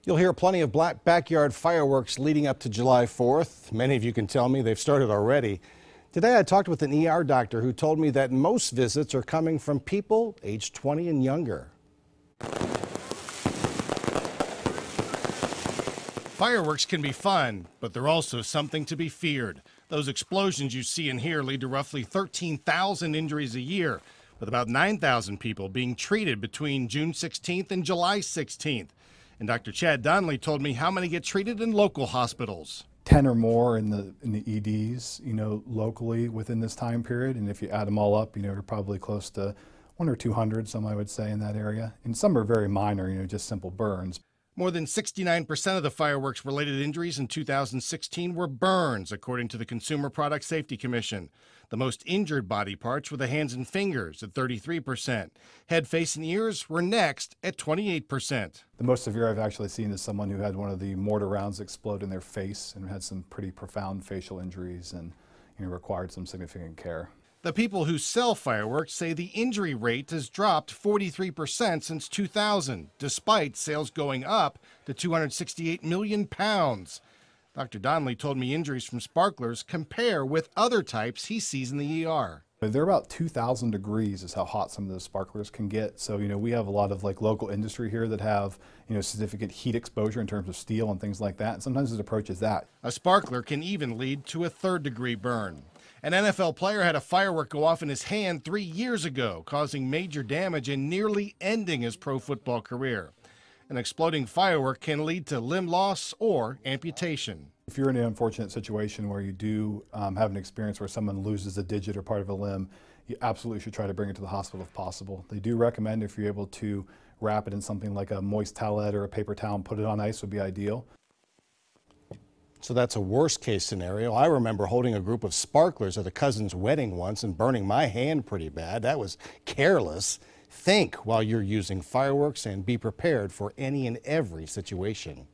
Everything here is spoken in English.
You'll hear plenty of black backyard fireworks leading up to July 4th. Many of you can tell me they've started already. Today I talked with an ER doctor who told me that most visits are coming from people aged 20 and younger. Fireworks can be fun, but they're also something to be feared. Those explosions you see and hear lead to roughly 13,000 injuries a year, with about 9,000 people being treated between June 16th and July 16th. And Dr. Chad Donnelly told me how many get treated in local hospitals. 10 or more in the EDs, locally within this time period. And if you add them all up, you're probably close to 100 or 200, some I would say, in that area. And some are very minor, just simple burns. More than 69% of the fireworks-related injuries in 2016 were burns, according to the Consumer Product Safety Commission. The most injured body parts were the hands and fingers at 33%. Head, face, and ears were next at 28%. The most severe I've actually seen is someone who had one of the mortar rounds explode in their face and had some pretty profound facial injuries and required some significant care. The people who sell fireworks say the injury rate has dropped 43% since 2000, despite sales going up to 268 million pounds. Dr. Donnelly told me injuries from sparklers compare with other types he sees in the ER. They're about 2,000 degrees is how hot some of those sparklers can get. So, we have a lot of local industry here that have, significant heat exposure in terms of steel and things like that. And sometimes it approaches that. A sparkler can even lead to a third-degree burn. An NFL player had a firework go off in his hand 3 years ago, causing major damage and nearly ending his pro football career. An exploding firework can lead to limb loss or amputation. If you're in an unfortunate situation where you do have an experience where someone loses a digit or part of a limb, you absolutely should try to bring it to the hospital if possible. They do recommend if you're able to wrap it in something like a moist towelette or a paper towel and put it on ice would be ideal. So that's a worst case scenario. I remember holding a group of sparklers at a cousin's wedding once and burning my hand pretty bad. That was careless. Think while you're using fireworks and be prepared for any and every situation.